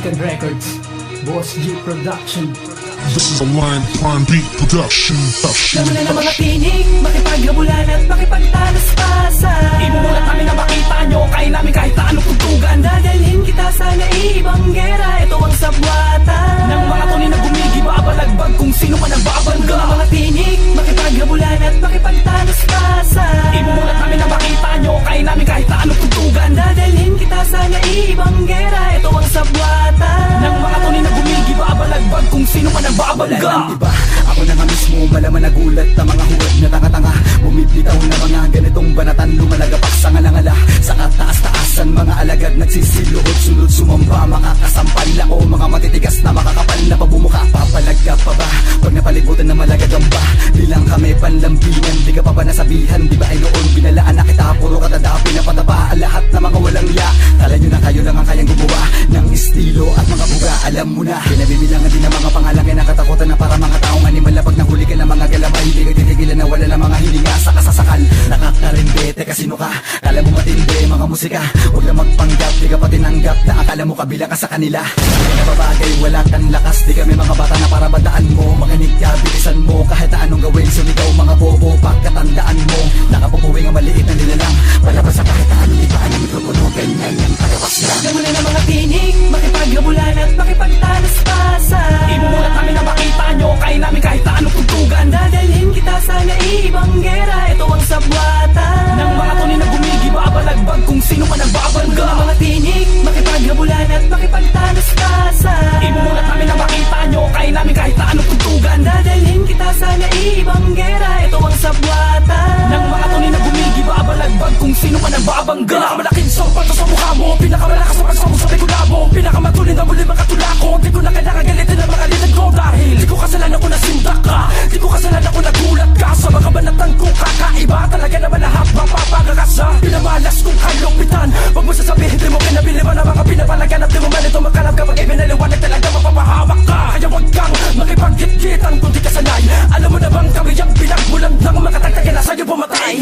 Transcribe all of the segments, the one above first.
Beacon Records, Boss G Production. The line Prime Beat Production. Lalo na ng mga tinig, makipaghabulan at makipagtalaspasan. Imulat namin na makita nyo, kaya namin kahit na anong tugtugan. Dadalhin kita sa naibang gera, ito ang sabwatan Nang mga tunay na gumigibabalagbag kung sino man ang babangga. Lalo na mga tinig, makipaghabulan at makipagtalaspasan. Imulat namin na makita nyo, kaya namin kahit na anong tugtugan. Dadalhin kita sa naibang gera, ito ang sabwatan Nang mga tunay na gumigibabalagbag kung sino man ang babangga. Wala nang iba, ako na nga mismo malaman nagulat na mga huwag na tanga-tanga. Bumibitaw na mga ganitong banatan, lumalagapak sa ngalangala. Sa kataas-taasan mga alagad nagsisiluhod, sunod sumamba. Makakasampal ako, mga matitigas na makakapal na pabumuka. Papalag ka pa ba, pag napalibutan na malagagamba? Di lang kami panlambingan, di ka pa ba nasabihan? Di ba ay noon binalaan na kita, puro katada, pinapatapa lahat na mga walang ya. Kala nyo na kayo lang ang kayang gumawa ng estilo at mga buga. Alam mo na, pinabibilangan din ang mga pangalan ay nakatakutan na para mga taong animal. Na pag nahuli ka ng mga galamay, hindi ka titigilan na wala lang mga hilinga sa kasasakal. Nakakarembete ka, sino ka? Kala mo matindi mga musika, huwag na magpanggap. Di ka pa tinanggap na akala mo kabila ka sa kanila. Hindi na babagay, wala kang lakas. Di kami mga bata na para badaan mo. Makinig ka, bilisan mo, kahit na anong gawin. Sumigaw mga bobo, pagkatandaan mo. Nakapupuwing ang maliit na nilalang, palabas sa kahit na anong ibaan ng mikropono. Ganyan yung palabas lang. Lalo na ng mga tinig, makipaghabulan at makipagtalaspasan. Imulat namin na makita nyo, kaya namin kahit na anong tugtugan. Dadalhin kita sa naibang gera, ito ang sabwatan Nang mga tunay na gumigibabalagbag kung sino man ang babangga. Ng mga tinig, makipaghabulan at makipagtalaspasan. Imulat namin na makita nyo, kaya namin kahit na anong tugtugan. Dadalhin kita sa naibang gera, ito ang sabwatan Nang mga tunay na gumigibabalagbag kung sino man ang babangga. Pinakamalaking sopa sa mukha mo, pinakamalakas na pagsamo sa regular mo. Pinakamatulin na muli makatula ko, di ko na kailangan galitin ang mga litan ko. Dahil di ko kasalanan ko nasindak ka, di ko kasalanan ko nagulat ka sa mga banatan kong kakaiba. Talaga naman lahat mapapagakasa, pinamalas kong kalupitan. Pag mo sasabihin di mo kinabili mo na mga pinapalagan at di mo man ito makalap. Kapag ibinaliwanag talaga mapapahamak ka. Kaya wag kang makipag-git-gitan kung di ka sanay. Alam mo na bang kami ang pinagmulan ng makatagtagin na sa'yo pumatay.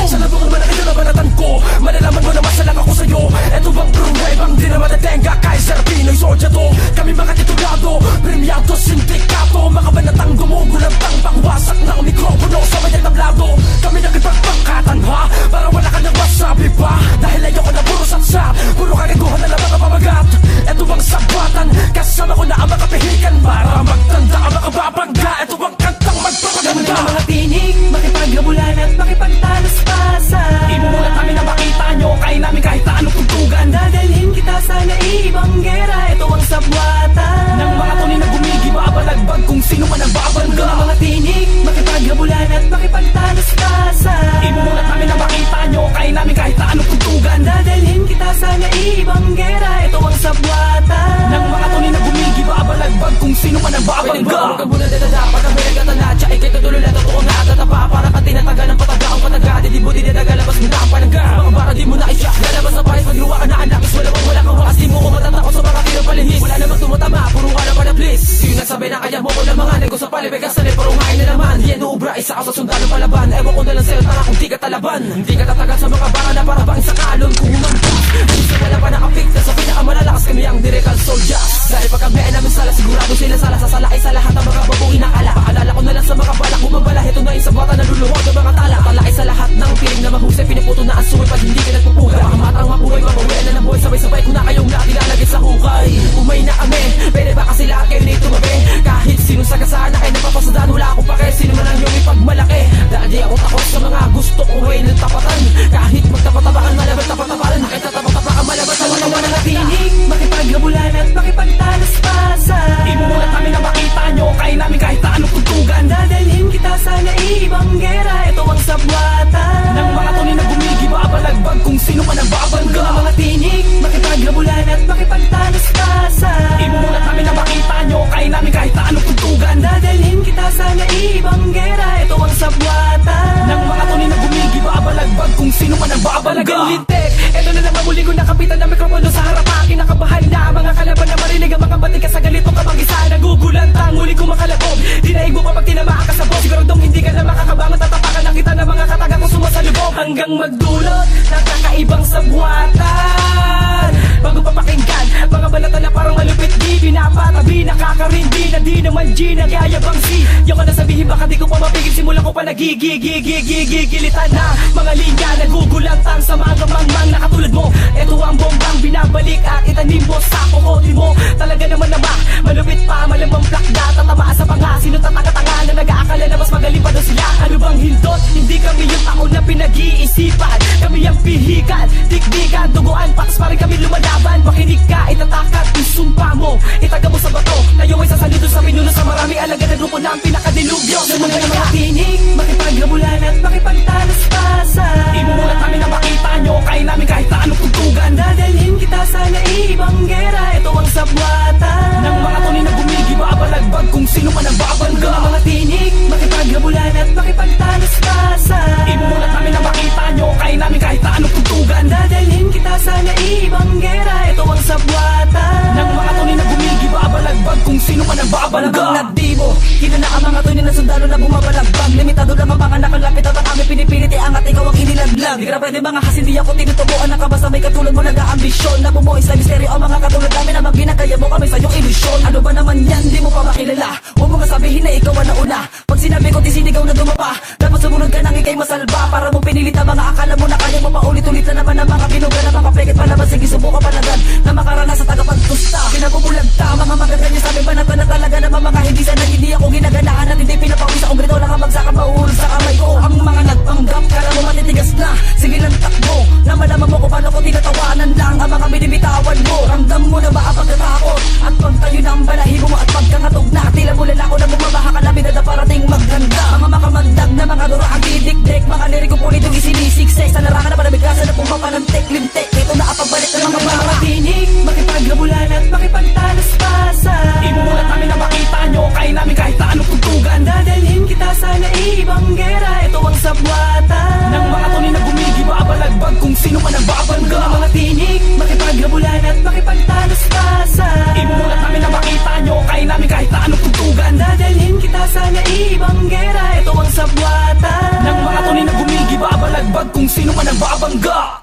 Sa labungan man nakita na banatan ko, malalaman mo na masalang ako sa'yo. Eto bang pruwebang di na matatenga kay Sir Pinoy Soldier to. Kami mga titulado, premiado, sindikato, mga banatang gumugulantang pangwasak ng mikropono sa may tablado. Kami nakipagpangkatan ha, para wala ka nang masabi pa. Dahil ayoko na puro satsat, puro kagaguhan na lang mga pamagat. Eto bang sabwatan, kasama ko na ang makapihikan para magtanda ang makababangga. Eto bang kantang magpapaganda. Ng mga tinig, makipaghabulan at makipagtalaspasan. Imulat namin na makita nyo, kaya namin kahit na anong tugtugan. Dadalhin kita sa naibang gera, ito ang sabwatan Nang mga tunay na gumigibabalagbag kung sino man ang babangga. Ng mga tinig, makipaghabulan at makipagtalaspasan. Imulat namin na makita nyo, kaya namin kahit na anong tugtugan. Dadalhin kita sa naibang gera, ito ang sabwatan Nang mga tunay na gumigibabalagbag kung sino man ang babangga. Huwag ka muna dada, pag ang bilang katala. Tsaka ikay tutuloy na totoo nga at tatapa. Para ka tinataga ng pataga ang pataga. Dilibo di dadaga, labas mo na ang palangga. Mga bara di mo na isya, lalabas sa pares. Magluwa ka na ang lakis, wala kang wakas. Di mo ko matatakot sa mga tirang palihis. Wala namang tumutama, puro ka na pala please. Sino nagsabi na kaya mo ko ng mga nego sa palibegas. Sanay pero ngayon na naman. Yan ubra, isa ka sa sundalo palaban. Ewan ko na lang sa'yo, tara kung di ka talaban. Hindi ka tatagal sa mga bara na para bang sa kalon. Kung umampas, isa wala pa nakapikta sa pinakamalalakas. Kami ang Lyrical Soldiers. Dahil pag kami ay namin sala, sigurado sila sala sa sala. Isa lahat ang mga babuing nakala. Paalala ko na lang sa mga balak bumabala. Ito na yung sabwatan na luluwag ng mga tala. Talakay sa lahat ng piling na mahusay. Piniputo na ang suwi pag hindi ka nagpupuga. Mga matang mabuhay, mabuhay na ng buhay. Sabay-sabay ko na kayong lahat ilalagay sa hukay. Umay na kami, pwede ba kasi lahat kayo nito mabe? Kahit sino sa kasana ay napapasadaan, wala akong pake. Sino man ang iyong ipagmalaki. Dahil di ako takot sa mga gusto ko ay ng tapatan. Kahit magtapatabakan, malaban tapatapalan. Kahit tatapatapakan, malaban sa Ng mga tinig, makipaghabulan at makipagtalaspasan. Imulat namin na makita nyo, kaya namin kahit na anong tugtugan. Dadalhin kita sa naibang gera, ito ang sabwatan Nang mga tunay na gumigibabalagbag kung sino man ang babangga. Ng mga tinig, makipaghabulan at makipagtalaspasan. Imulat namin na makita nyo, kaya namin kahit na anong tugtugan. Dadalhin kita sa naibang gera, ito ang sabwatan Nang mga tunay na gumigibabalagbag kung sino man ang babangga. Lintek, eto na naman muli ko nakapitan ng mikropono sa harapan. Kinakabahan na mga kalaban na marinig ang mga batik sa ganitong kabangisa. Nagugulantang muli ko makalabog. Dinaig mo pa pag tinamaan ka sa boss. Siguradong hindi ka na makakabangon. Tatapakan na kita ng mga kataga kong sumasalubog. Hanggang magdulot ng kakaibang sabwatan. Bago papakinggan, mga balata na parang ka rin di naman G nagyayabang si yung ka na sabihin baka di ko pa mapigil simulan ko pa nagigigilitan na mga linya nagugulantang sa mga mangmang na katulad mo. Ito ang bombang binabalik at itanim mo sa kukote mo. Talaga naman malupit pa malamang plakda tatamaan sa panga. Sino tatanga-tanga na nag-aakala na mas magaling pa doon sila? Ano bang hindot? Hindi kami yung tao na pinag-iisipan. Kami ang pihikan, dikdikan, duguan, patas pa rin kami lumalaban. Makinig ka, itatakat, isumpa mo, itaga mo sa bato. Tayo ay sasalito sa pinuno sa marami alaga na grupo na ang pinakadilubyo. Sumunod na makinig, makipaghabulan at makipagtalaspasan. Imulat namin na makita nyo, kaya namin kahit na anong tugtugan. Dadalhin kita sa naibang gera, ito ang sabwatan Nang mga tunay na gumigiba balagbag kung sino man ang babangga. Mga mga tinig, makipaghabulan at makipagtalaspasan. Imulat namin na makita nyo, kaya namin kahit na anong tugtugan. Dadalhin kita sa naibang gera, ito ang sabwatan Nang mga tunay na gumigiba balagbag kung sino man ang babangga. Malamang nagdibo, kilala ang mga tunay na sundalo na bumabalagbag. Limitado lang ang mga nakalapit at ang kami pinipilit iangat ikaw ang inilaglag. Di ka na pwede mga kasi hindi ako tinutubuan na kabasa may katulad mo nag-aambisyon. Nabumuhay sa misteryo ang mga katulad namin na magginagaya mo kami sa iyong ilusyon. Ano ba naman yan, di mo pa makilala. Huwag mo nga sabihin na ikaw ang nauna. Pag sinabi ko tisinigaw na dumapa, dapat sumunod ka nang ikay masalba. Para mo pinilit ang mga akala mo na kaya mo paulit-ulit na naman ang mga binuga na mga pekit palabas. Sige subukan palagan na makaranas sa tagapagtusta. Pinagpupulagta mga magaganya sabi ba na talaga naman mga hindi sana hindi ako ginaganahan at hindi pinapawis akong grito lang ang magsaka mauhulog sa kamay ko. Ang mga nagpanggap kala mo matitigas na. Sige lang takbo na malaman mo kung paano ko tinatawanan lang ang mga binibitawan mo. Ramdam mo na ba ang pagkatakot at pagtayo ng balahibo mo at pagkangatog na tila mo lalako na bumabaha ka namin na parating maganda. Mga makamandag na mga dura ang didikdik mga liriko po nitong isinisiksik sa larangan na panabigasa na pumapanantik lintik. Ito na ang pagbalik ng mga Mga matinig, makipaghabulan at makipagtalaspasan. Imulat namin na makita nyo, kaya namin kahit na anong tugtugan. Dadalhin kita sa naibang gera, ito ang sabwatan Nang mga tunay na gumigiba balagbag kung sino man ang babangga. Mga mga tinig, makipaghabulan at makipagtalaspasan. Imulat namin na makita nyo, kaya namin kahit na anong tugtugan. Dadalhin kita sa naibang gera, ito ang sabwatan Nang mga tunay na gumigiba balagbag kung sino man ang babangga.